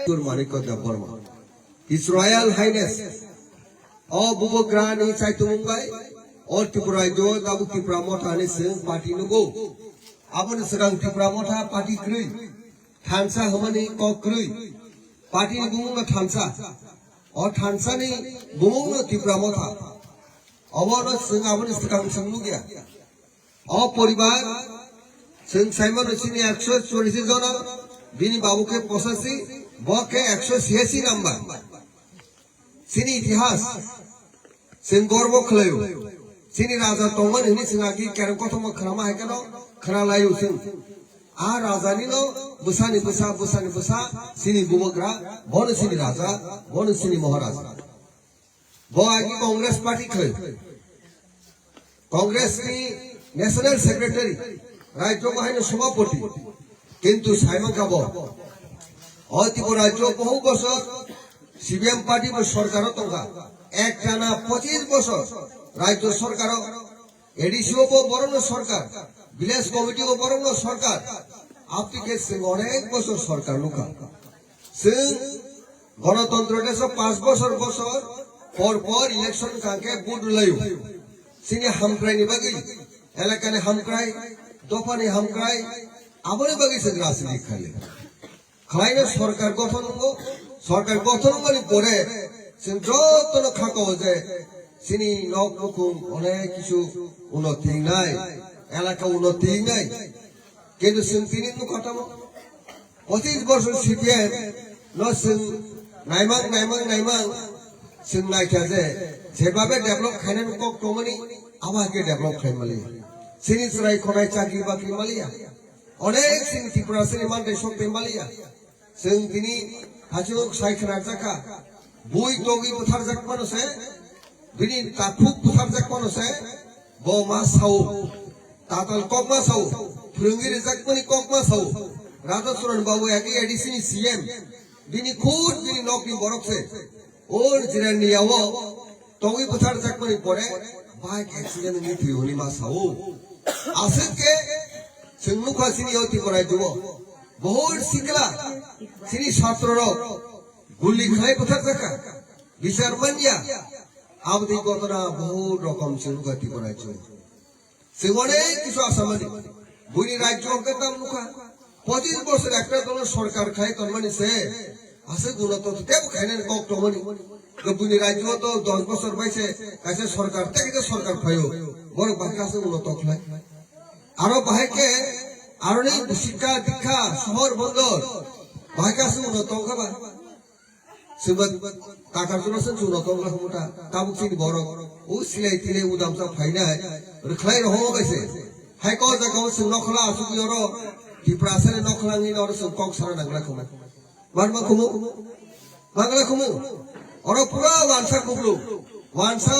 Manikota Burma. His Royal Highness, all Bubograni Saitumbai, all Tipurajo, Tabu Tipramota, and his party no go. Upon the Sarang Tipramota, party crew, Tansa Homani Kokru, party Bunga Tansa, or Tansani Bunga Tipramota. Our Sing Avan Sakang Sangugia. All Poriba, Sing Simon Sini access to Rizona, Bini Babuke Posasi, Boke access Yesi number. Sini Itihas, Sing Gorbo Clay, Sini Raza Toman, and Singaki, Karakotoma Krama Hekano, Kralayu Sing. Ah Razanino, Busani Busa, Busani Busa, Sini Bumogra, Bonus Sini Raza, Bonus Sini Moharaza. Boagi Congress Party Clay. Congress ni National Secretary, Rajo Mahino Sumapoti, Kintu Simon Kabo, Otipurajo Pohu Bosor, CBM Party was Sorkarotonga, Ekana Potis Bosor, Rajo Sorkaro, Edishopo Borono Sorkar, Village Committee of Borono Sorkar, Application Oreg Bosor Sorkaruka. Sing Gonotontrodes Pass Bosor Bosor, for election Kanke Budulayu. Sini Hamkrai ni bagi, elakane Hamkrai, Dopani Hamkrai, Abone bagi segrasi dikhale. Khaine Sorkar Gothongo, Sorkar Gothongo ni pore, sin jotono khako je, sini nok nukum one kisu unoti nai, elaka unoti nai. Kintu sin tini tu khatamo. 25 বছর CPM no sin naimang Sing like Zebabe develop Hanan Kok Tomani, Awake develop Malia. Sinis Rai Konai Chaki Baki Malia. One sing Tiprasini Mande Shop Malia. Sing Tini, Hachuk Saikanazaka, Bui Togi Putarzak Monose, Bini Tapuk Putarzak Monose, Bomas How, Tatal Kokmas How, Prungir Zakmani Kokmas How, Radasuran Babu Agi Edisini CM, Bini Kud, Bini Noki Borokse. Or Jiraniawo, Togi Putar Zakmani Pore, bike accident in Tiunima Sao. Asake, Simuka Sinioti Korajo, Bohol Sikla, Sini Satro, Guli Klai Putaka, Visarmania, Abdi Gotana, Bohol Rocom Simukati Korajo. Simone, Kisasamani, Buni Rajo Katamuka, Potis Boss actor Sorkar Kai Tomani say. Ase gulo to tebo khainen kok tomoni gobuni rajyo to 10 বছর বাইছে কাছে সরকার থেকে সরকার পায়ো বড় বাকাসে গুলো তো খলাই আরো বাহেকে আরো নেই শিক্ষা দীক্ষা শহর বন্দর বাকাসে গুলো তো খাবা সিবত টাকার জন্য সে জুনো তো মোটা তাবুক সিনি বড় ও সিলাই তিলে উদাম সব ফাইনা রখলাই রহ বাইছে হাই কো জায়গা সে নখলা আসুকি ওর টিপ্রাসের নখলাঙ্গি ওর সব cock Sara Nagla comma Marma kumu, Mangala kumu, or a pura wansa kublu, wansa,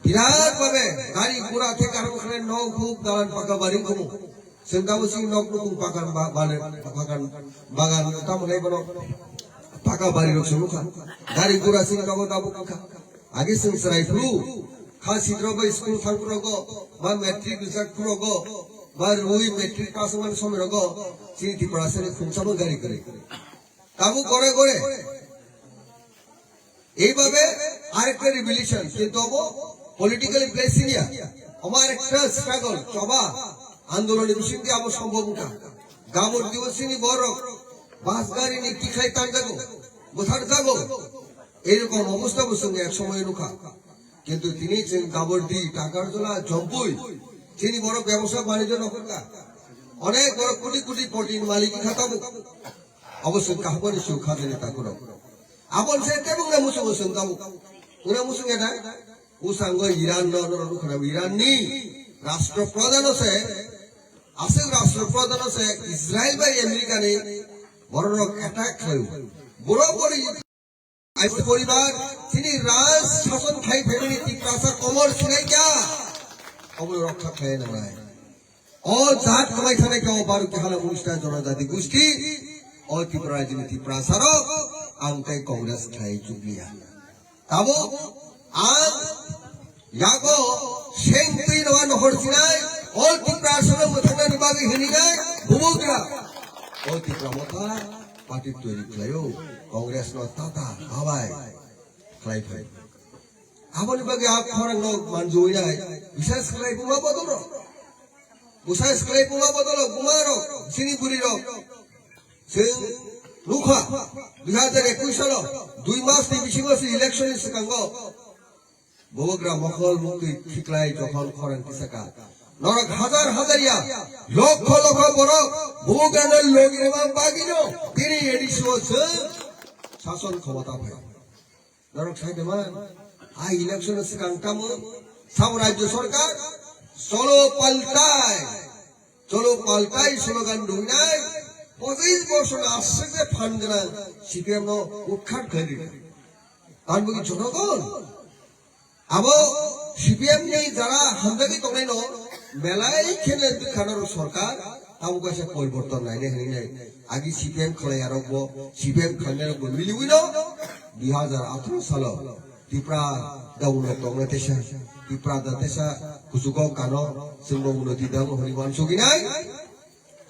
Pirat Pabe, Gari Pura Tekaran, no cook, Dalan Pakabari kumu, Sengawasi no cook, Pakan Bagan, Tam Labor, Pakabari Roksumuka, Gari Pura Singapore, Agisim Sarai flew, Kasidroba school Fankurogo, my metric is at Kurogo, my Rui metric Pasaman Somerogo, Sinti Prasen from Samagari. Tabu Kore Kore. Ebabe, Arekta revolution, Kintobo, politically placed India. Omar struggle, Choba, Andoloni Mushiki Abo Sambobuka, Gabur Divasini Borok, Basgari Nikikai Tangago, Butharzago, Ericom Mostabusung Exomanuka, Kintu Tinis and Gabur D, Takarzola, Jompui, Chini Borok Yamosa Manager Noka, Onek or Kuti 14 Maliki Katabu. অবশ্য কাহবনি সুখাদে নেতা করো আপন সে তেমন মুসুং সঙ্গাও উনা মুসুং এটা উসাঙ্গ Iran নরন খরা Iran নি রাষ্ট্রপ্রধান আছে রাষ্ট্রপ্রধান আছে ইসরায়েল বাই আমেরিকা নে বড় অ্যাটাক হয় বড় বড় আইস পরিবার তিনি রাজ শাসন খাই ফেমিনি তিক্রাসা কমর শুনে क्या অবল রক্ষা খায় না ভাই ও জাত কমাই থানে কেও বারু কেহালা মুনিস্টা জনজাতি গোষ্ঠী और राजनीति प्रसारो आमके कांग्रेस खाई चुकिया तब आम याको शेंगती नवान होड़सिनाय और प्रसारो मथना निबागी हिनिगाय भूमुग्रा और तिप्रामता पार्टी तैयारी खालायो कांग्रेस न ताता भाबाय खालायबाय आबोनि बागै आप खरंग मानजुइनाय बिसास खालाय बुमा बदल बिसास खालाय बुमा बदल बुमारो सिनिपुरिरो जों लुखा 2021 सालाव 2 मासनि बिसिङावसो इलेक्शननि सिगाङाव बवग्रा मखल मुक्ति थिख्लाय जखन खरं तिसाका नरक हजार हजारिया लक्ष लक्ष बर बवग्रानो लगिरेबा बागिनो तिनि एडिसोसो शासन क्षमता भाई नरक साइदेमान आई इलेक्शन सिगां तामो साम राज्य सरकार चलो पाल्टाय स्लोगान दुइनाय 25 বছর আসছে ফান্ড গোনা সিপিএম नो উৎখাত করে তার বগি জনগণ আবো সিপিএম নি যারা হামদাবি তংনাই নো মেলাই খেনে দেখানোর সরকার তাবো কাছে পরিবর্তন নাই নে নাই আগে সিপিএম খলাই আরব সিপিএম খানের মিলিউইনো 2018 সাল ত্রিপুরা দাউনো তংনা তেসা ত্রিপুরা দাতেসা কুসুগো কানো সিংহ উন্নতি দাম হরিমান সুগিনাই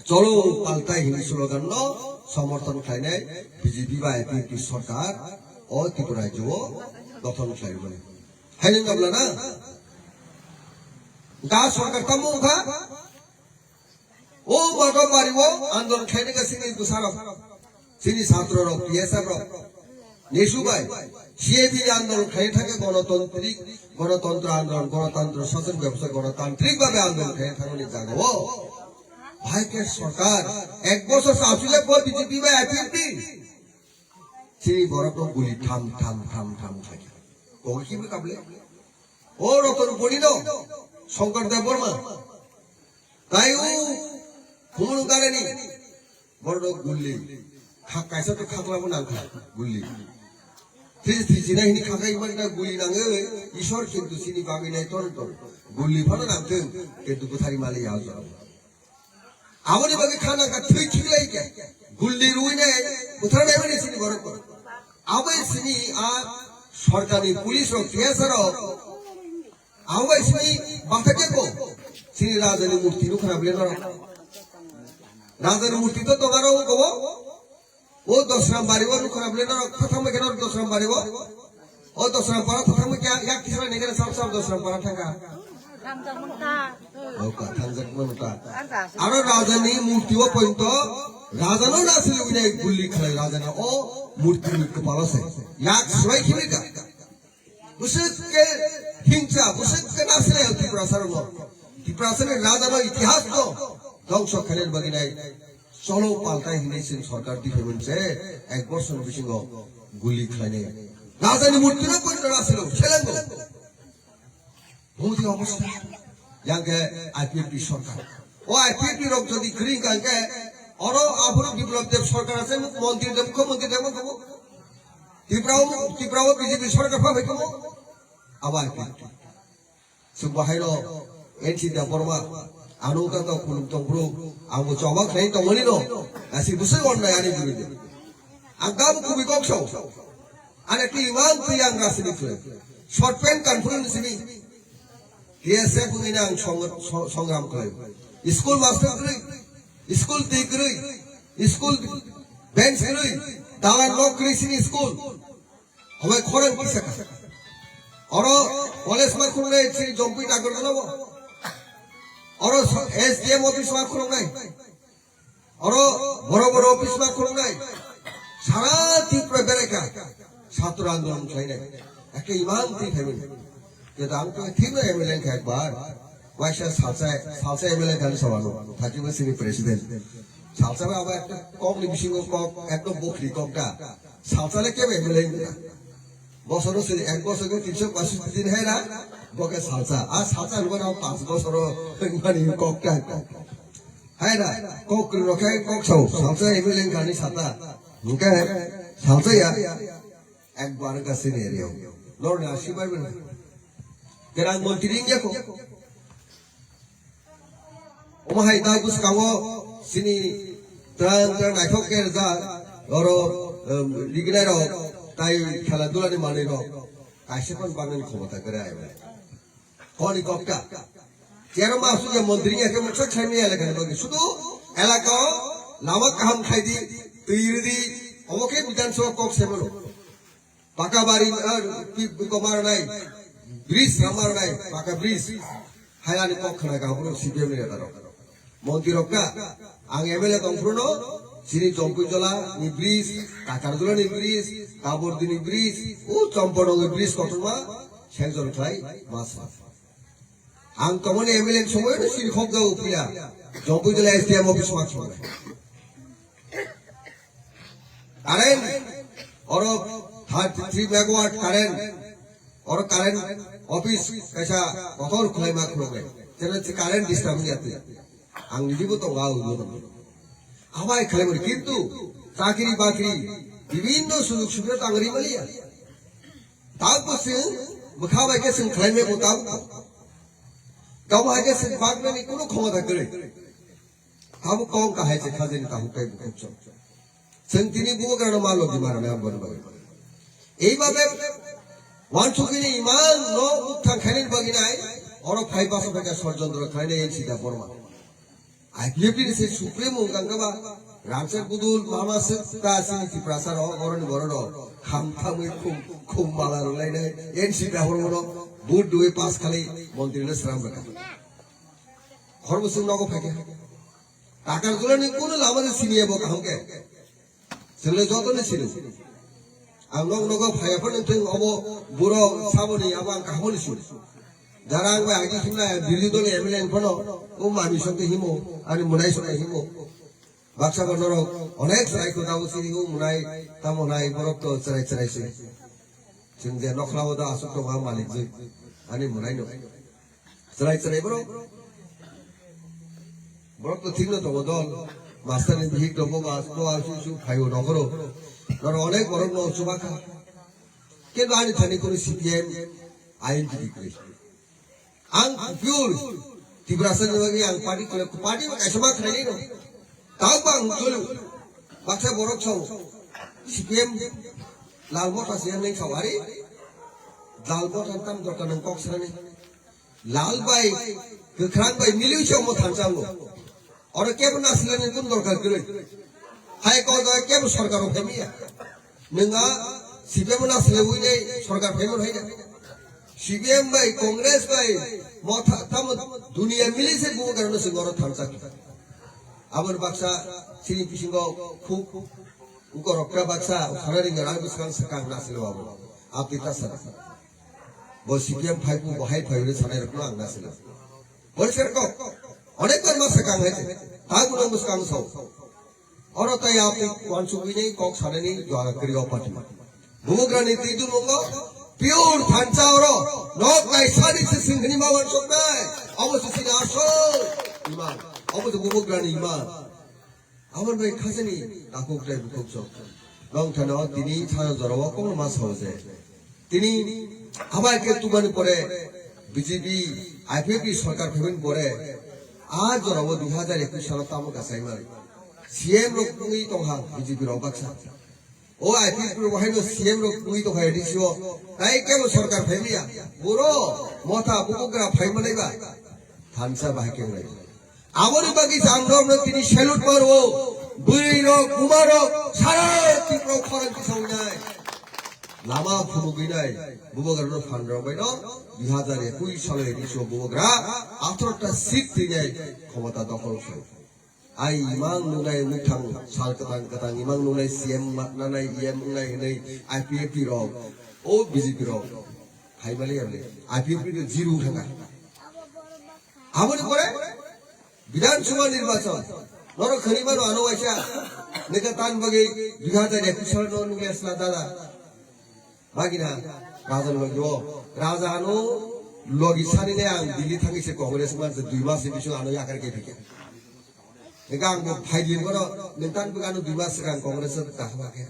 चलो पाल्टाय हिंदी स्लोगान नो समर्थन खालायनाय बीजेपी बा एपी सरकार और त्रिपुरा राज्यो गठन खालायबाय हायनो गाबला ना दा सरकार तामुखा ओ बागो बारिवो आंदोलन खालायनाय गासिनि गुसारो सिनि छात्र रो पीएसआर रो नेसुबाय सीएबी आंदोलन खालाय थाके गणतंत्र आंदोलन गणतंत्र शासन व्यवस्था गणतांत्रिक भाবে आंदोलन खालाय थाकनि जागाओ भाई के सरकार एक बছর আসলে পর বিজেপি বা এপিপি সেই বড় তো গুলি থাম খাই কোন কি কাবলে ও রতন পড়িল শঙ্কর দেব বর্মা তাই ও ফুমুল গারেনি বড় গুলি খাকাইছে তো খাকলাবো না গুলি থিজিনা হিনি খাকাই মানটা গুলি নাঙে ঈশ্বর কিন্তু সিনি বাগি নাই তর গুলি ভালো নামতেন কিন্তু কোথায় মালি আজ आवनी बाकी खाना का थ्री चिल्लाई क्या गुल्ली रुई ने उधर नहीं बनी सिनी बरत पर आवे सिनी आ सरकारी पुलिस रो पीएसआर रो आवे सिनी बात के को सिनी राजधानी मूर्ति नु खराब ले ना राजधानी मूर्ति तो तुम्हारा वो कहो वो दसराम बारीवा नु खराब ले ना प्रथम में क्या दसराम बारीवा और दसराम पारा प्रथम में क्या या किसरा नहीं करे सब दसराम पारा था का आरो राजानी मूर्तिओ पॉइंट राजानो नासिल विनय गुल्ली खलाय राजाना ओ मूर्ति कपालसे याक सय खिमिका बुसक के हिंसा बुसक के नासिले त्रिपुरा सरनो त्रिपुरा सर राजानो इतिहास तो ধ্বংস খেলের বাগিনাই চলো পাল্টাই হিনেছেন সরকার দিকে বলছে এক বছর বিসিঙ্গ গুলি খাইনে রাজানি মূর্তিও পয়েন্ট নাসিল ছেলেন बहुत ही अवस्था yang ke IPP सरकार ओ IPP rok jodi green kan ke oro aburo biplop dev सरकार ase মন্ত্রী দেব মুখ্যমন্ত্রী দেব কবো ত্রিপুরা বিজেপি সরকার পাবে কবো আবার IPP সুবাহাইলো এনসি দা বর্মা আনুকা তো কুলুম তংব্রু আমো চবা খাই তো মলিনো আসি বুসে অন্যায় আনি বিরুদ্ধে আগাম কুবি কক্ষ আরে কি ইমান প্রিয়াং রাসনি শর্ট পেন কনফারেন্স নি কেসে বুইনা সংগ্রাম করে স্কুল মাস্টার করে স্কুল তে করে স্কুল বেঞ্চ করে দালান লোক করে স্কুল হবে খরং কি সাকা और कॉलेज में खुल रहे श्री जम्पी टाकर गलो और एसडीएम ऑफिस में खुल रहे और बड़ो ऑफिस में खुल रहे सारा त्रिपुरा बेरेका छात्र आंदोलन खाइने एक ईमान थी फैमिली ये दाम तो ठीक है एमएलए का एक बार वैसे सालसा एमएलए का सवालो थाकी में सिनी प्रेसिडेंट सालसा में अब एक कॉम लिबिशिंग कॉम एक तो बोखरी कॉम का सालसा ले क्या एमएलए বছরও সে এক বছর 365 দিন হয় না বকে সালসা আর সালসা হলো না 5 বছর মানে ককটা হয় না কক রখাই কক ছাও সালসা এমএলএ গানি সাতা নুকে সালসা ইয়া একবার কাছে নিয়ে রিও লর্ড আসি পারবে না কেরাং মন্ত্রী ইংগেকো ওমাহাই দাগুস কাও সিনি ত্রাণ নাইফকের যা ওর লিগনাইর তাই খেলাধুলার মানে কাশেপন বাঙালি ক্ষমতা করে আইবে কোনি কপটা তেরো মাস যে মন্ত্রী একে মুখ ছাইনি এলাকা শুধু এলাকা লামা কাম খাই দি তৈরি অমকে বিধানসভা কক সেমন পাকা বাড়ি কমার নাই ব্রিজ আমার নাই পাকা ব্রিজ হায়ানি কক খানা গাবো সিপিএম এর দাঁড়ো মন্ত্রী রক্ষা আং এমএলএ দংফ্রুনো সিনি জম্পুজলা নি ব্রিজ কাকারদুলা নি ব্রিজ কাবরদি নি ব্রিজ ও চম্পড় ব্রিজ কতমা সেজন খাই মাস আং তমনে এমএলএ সময় সিনি খব গাও পিয়া জম্পুজলা এসডিএম অফিস মাছ মানে কারেন্ট और 3 मेगावाट কারেন্ট और কারেন্ট অফিস ऐसा কতর খুলাই মা খুলবে যেন কারেন্ট ডিস্টার্ব হয়ে যাচ্ছে আং নিদিব তো গাও আমায় খালি বলি কিন্তু চাকরি বাকরি বিভিন্ন সুযোগ সুবিধা আংরি মালিয়া তারপর সে মুখাবাই কে সিং খাইমে কোতাও গাওয়া কে সিং বাগনানি কোনো ক্ষমতা করে কাবু কম কাহাই যে খাজেনি তাহু কাই বুকছ সেন্তিনি বুগরানো মালো দিমারা নাম বলবা এইভাবে ওয়ানসুকিনি ইমান নো উত্থান খাইনি বাগিনাই और 5% টাকা ষড়যন্ত্র খাইনে এনসিটা বর্মা আইপিএফটি সে সুপ্রিম গঙ্গাবা রামসর বুদুল মামাসে তাসিনি কি প্রাসার অরণ বড় খামখামে খুব মালা রলাইনে এনসিটা বর্মা বুট দুই পাস খালি মন্ত্রীলে শ্রাম রাখা খরবসুম নগো ফাকে টাকার গুলো কোন আমাদের সিনিয়ে বক হামকে ছেলে যতনে ছিল আং নগো ফায়াফন তুই অব বুড়ো সাবনি আবাং কাহনি শুন যারা আংবা আগে কিনা দিল্লি দলে এমএলএ ফনো ও মামি সঙ্গে হিমো আর মুনাই সঙ্গে হিমো বাক্সা বনর অনেক সাইকো দাও সিনি ও মুনাই তামনাই বরক তো চরাই চরাইছে जों जे नखलाव दा आसुक दं मालिक जे आनि मुनाय नो चराय चराय बरक तो ठीक न दङ दल मास्टारनि भिक दङ मास तो आसु फाइव नगरो नर अनेक बरक न सुबाखा केन आनि थानि कोन सीपीएम आइएनडि क्रिस आं प्योर तिब्रासन लगी आं पार्टी काइसमा खाइनि न ताव बां जुलु बाक्सा बरक छौ सीपीएम लाल मोटा से नहीं सवारी लाल मोटा तम दरकार नों कक्सरानि लाल बाई गोख्रां बाई मिलिउ से मो थांचांगो और केब नासलेनि कोन दरकार गरै हाय को दय केब सरकार फेमिया नोंगा सीपीएम नासले उइनै सरकार फेमन हैदा सीपीएम बाई कांग्रेस बाई मोथा तम दुनिया मिलि से गो गरनो से गर थांचा आबर बाक्सा सिनि पिसिंगो खूब उको रक्का बाक्सा खानारि गराय बिसकां सकां नासिलो आबो आपिता सर बो सीपीएम फाइव को हाई फाइव रे सानाय रखनो आं नासिलो बोलसेर को अनेक बार मा सकां है तागुनो बिसकां सौ और तय आपनि वानसुबिनि कक सानानि द्वारा करियो पार्टी बुग्रानि तिदु मंगो प्योर थांचा और नक नाय सारि से सिंहनि मावन सकनाय अबसे सिना आसो इमान अबसे बुग्रानि इमान আমার ভাই খাজনি ডাকুকটাই বুকছ রং থানা তিনি ছায়া জরাওয়া কোন মাস হওয়াছে তিনি আমাকে তুমানি পরে বিজেপি আইপিএফটি সরকার ফেমিন পরে আজ জরাওয়া 2021 সাল তামো গাছাই মারি সিএম রক পুই তংহা বিজেপি রক বাক্সা ও আইপিএফটি রহাইনো সিএম রক পুই তংহা এডিসিও তাই কেবল সরকার ফেমিয়া বুড়ো মথা বুকুগরা ফাইমানাইবা থানসা বাহাকে নাই আমারই বাকি জাংরমনে তিনি সেলুট মারবো বুইরো কুমারো সারা তীব্র খরান্তি সাউনাই লামা ফুমুগিনাই বুবগরানো ফান্ডরবাইনো 2021 সালে এডিসিও বুবগরা 18টা সিট দিনাই ক্ষমতা দখল করে আই ইমাং নুনাই মুথাং সাল কাতাং ইমাং Nunai CM নানাই EM Nunai nei IPFT র ও বিজেপি র ফাইমালি আলে আইপিএফটি তে জিরো থাকা আমারই করে विधानसभा निर्वाचन नर खनिबानो आनोवाइसा नेकातान बगे 2021 साल नो नुगेसला दादा बागिना राजन लगो राजानो लगिसानि ने आं दिल्ली थांगिसे कांग्रेस मान 2 मास बिसो आनो याकर के फिके नेगा आं फाइलिन गरो नेतान बगानो 2 मास सिगां कांग्रेस दाखबाके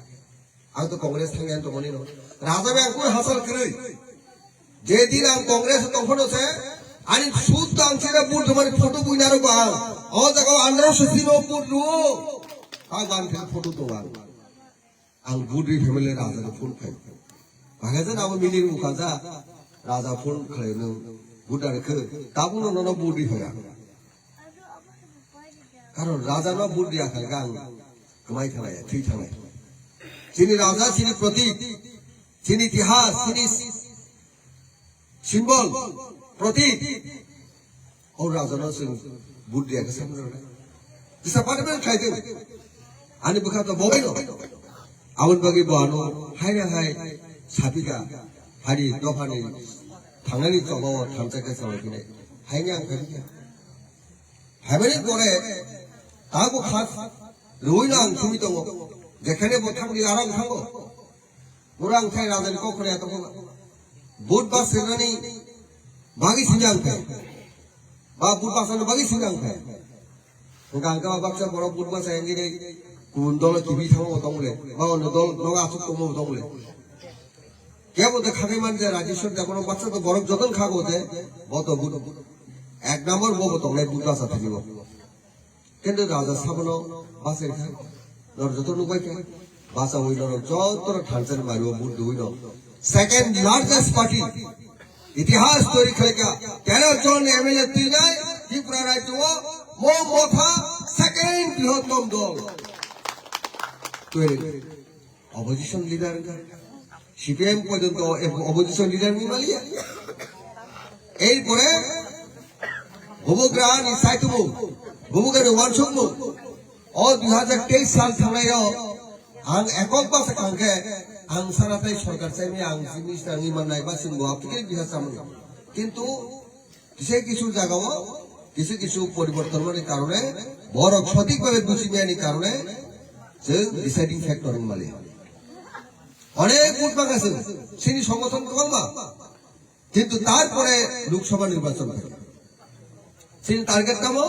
आं तो कांग्रेस थांगियान तो मनि न राजा बे आंखौ हासल करै जे दिन आं कांग्रेस तंफनो से आणि सुद्धा आमच्या बुट तुम्हारे फोटो बुइनारो बा ओ जगह 1500 नो बुट रो आ बान के फोटो तो बान आं बुडरी फैमिली राजा ने फोन फाइ भागाजन आबो मिलि रु खाजा राजा फोन खलेनो बुडार ख ताबुनो न बुडरी होया कारण राजा न बुडरी आखा गां गोमाई थानाय थै थानाय जोंनि राजा जोंनि प्रतीक जोंनि इतिहास जोंनि सिम्बल प्रतीक और राजानाव जों बुद्धिया गोसारनो bisa parlemen खायदों आंनि बुखाथ' बबाय दं आवन बागै बानो हाय साबिगा हारि दफानि थांनायनि जबाव थांजाखै सावरायफैनाय हायनि आं खायदिया हायबानि परे दाबो खास लुइना आं थुमि दङ जेखाने बथांनि आराम थांगो उरां थाय राजानि कखराया दङ बुधबार सेनानि बागै सिंगां थाय बा बुधबारनि बागै सिंगां थाय Gangga baksa borok budma sayang gini kundol tibi thamu otongule bawa nodol noga asuk tomo otongule kya bote khage manje rajeshwar jakono baksa to borok joton khago te boto bud ek number bo otongule budma sa thakibo kintu raja sabono baser khai nor joton nubai ke basa hoilo jotor thansen maribo bud duino second largest party ইতিহাস তৈরি করে 13 জন MLA তিনাই Tripura রাজ্য মোমোথা second বৃহত্তম দল তৈরি opposition leader CPM পর্যন্ত opposition leader মিমালিয়া এরপরে ভুবগ্রান ইসাইতুমু ভুবগ্রান ওয়ানসুমু ও 2023 সাল থানায়ও আং একক বাসে কাঙ্গে आं साराथाय सरकार चाइमे आं जिनिसटा निमान नायबा सिंगो आपके बिहा सामने किंतु কিছু জায়গাও কিছু পরিবর্তনের কারণে বড় সঠিকভাবে বুঝিমিয়ানি কারণে যে ডিসাইডিং ফ্যাক্টর মালে অনেক ভোট বাগাছে সিনি সংগঠন কলমা কিন্তু তারপরে লোকসভা নির্বাচন থাকে সিনি টার্গেট কামো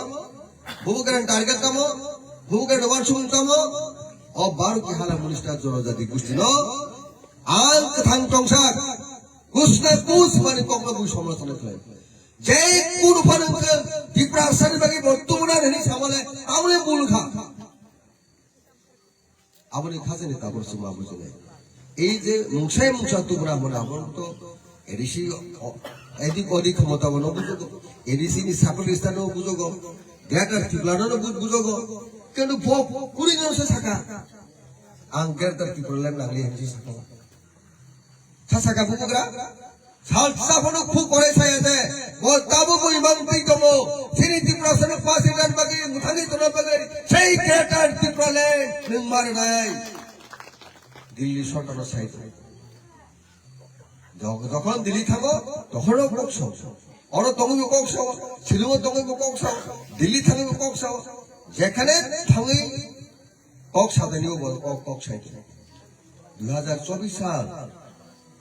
বুবুকারন টার্গেট কামো বুবুকারন ওয়ানসুম কামো ও 12 কি হালা মুনিস্টার জনজাতি গোষ্ঠী ন আল কথাং টংসার কুসনা কুস মানে কংগ্রেস সমর্থন করে যে কোন ফানক ডিপ্রাসানি বাকি বর্তমানে রেনি সামলে আমলে বুলখা আপনি খাজেনি তাবর সুমা বুঝলে এই যে মুংসা তোমরা আমরা আমন তো এডিসি এদিক ওদিক ক্ষমতা বনো বুঝো এডিসি নি সাপলিস্তানো বুঝো গ্রেটার টিপ্লানো বুঝো কিন্তু কুড়ি জন সে থাকা আঙ্কের তার কি করলেন নাগলি হেঁচি থাকা থাকা বুকুরা সালসাফনো খুব করে ছায়াতে ও তাবু পরিমাণ পিকম সিনি ত্রিপুরাসন পাসিদার বাকি মুথানি তোর বাকি সেই গ্রেটার ত্রিপুরালে নির্মাণ নাই দিল্লি সরকারের সাইতে যখন দিল্লি থাকো তখনও কক্স অর তঙ্গি কক্স সিলুও তঙ্গি কক্স দিল্লি থাকবে কক্স যেখানে থাকি কক্স সাথে নিও কক্স সাইতে 2024 সাল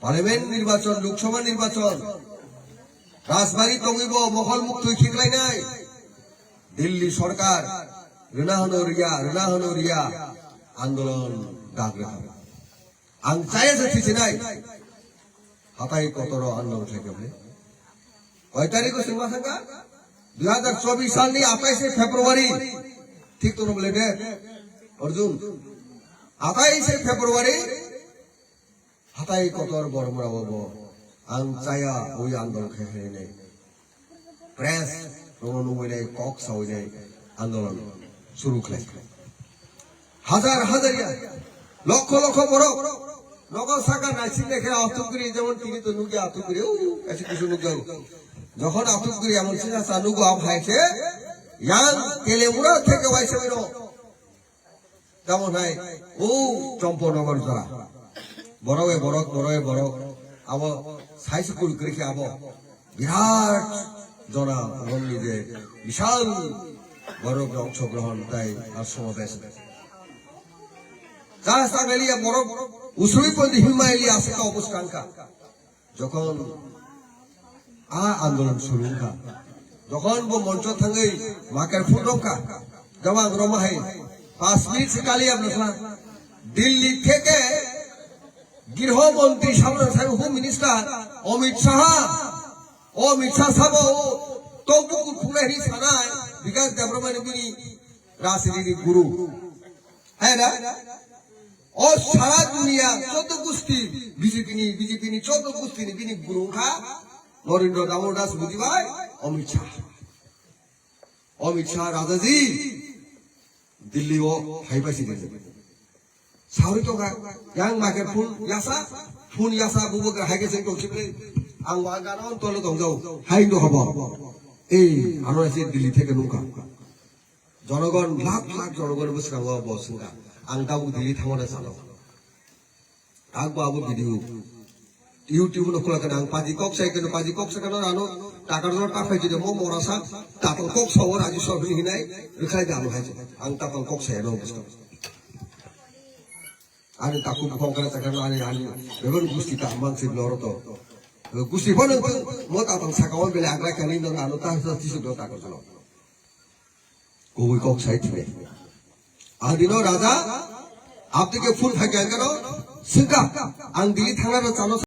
পার্লামেন্ট নির্বাচন লোকসভা নির্বাচন রাজবাড়ি তঙ্গিব মহল মুক্ত ঠিকলাই নাই দিল্লি সরকার রিয়া আন্দোলন ডাক রাখা আং চায়ে যাচ্ছি নাই হাতাই কতর আন্দোলন থাকে বলে কয় তারিখ সিংমা থাকা 2024 সাল নি 28 ফেব্রুয়ারি ঠিক তো বলে দে অর্জুন 28 ফেব্রুয়ারি হাতাই কতর বড়মরা বাবু আং চায়া ওই আন্দোলন খেয়ে নেই প্রেস রমনুবই কক্স হয়ে আন্দোলন শুরু করে হাজার লক্ষ বড় নগর শাখা নাইসিং দেখে আতুকরি যেমন তিনি তো নুগে আতুকরি এসে কিছু নুগে যখন আতুকরি এমন সিনা সানুগো আপ হাইছে ইয়াং তেলেমুড়া থেকে ওয়াইছে বেরো যেমন হয় ও চম্পনগর জরা বড়ে বড় আব সাইজ করে আব বিরাট জনা রমনি যে বিশাল বড় অংশগ্রহণ তাই আর সমাবেশ এলিয়া বড় উসুরিপন্থী হিমায়লিয়া আছে অবস্থানকা যখন আন্দোলন শুরু যখন মঞ্চ থাঙ্গই মাকের ফুটকা জবাং রমাহাই 5 মিনিট কালিয়া দিল্লি থেকে গৃহমন্ত্রী হোম মিনিস্টার অমিত শাহ সাহেব তবুকু ফুলেহি সানায় বিকাশ দেবরমান বিনি রাজনীতির গুরু হ্যাঁ না ও সারা দুনিয়া 14 গোষ্ঠী বিজেপি নি 14 গোষ্ঠী নি বিনি গুরু খা নরেন্দ্র দামোদর দাস বুঝিবাই অমিত শাহ রাজাজি দিল্লি ও হাইবাসি Sauri to ka yang makan pun yasa bubu ka hage sing to chiple ang wagaron to lo dongjo hai no hobo aro ase Delhi theke nuka জনগণ লাখ লাখ জনগণের বসে রাঙা বসুঙ্গা আং দাবু দিল্লি থামনে সালো আগ বাবু ভিডিও ইউটিউব নো খোলা কেন আং পাজি কক সাই কেন রানো টাকার জন্য টাকাই যদি মো মরাসা তাপল কক সবর আজি সব হিনাই রেখাই দাম হাইছে আং তাপল কক সাই নো বস্তু আনি তাকু ফংকারা চাকানো আনি বেবন গুস্তি তা মানসি লরতো গুস্তি বন মো তাপল সাকাও বেলে আগরা কানি নো আনো তা তিসু দো টাকা চলো কই কক সাই থিবে আদিনো রাজা আপনি কে ফুল থাকে কেন সিঙ্গা আং দিলি থানার চানো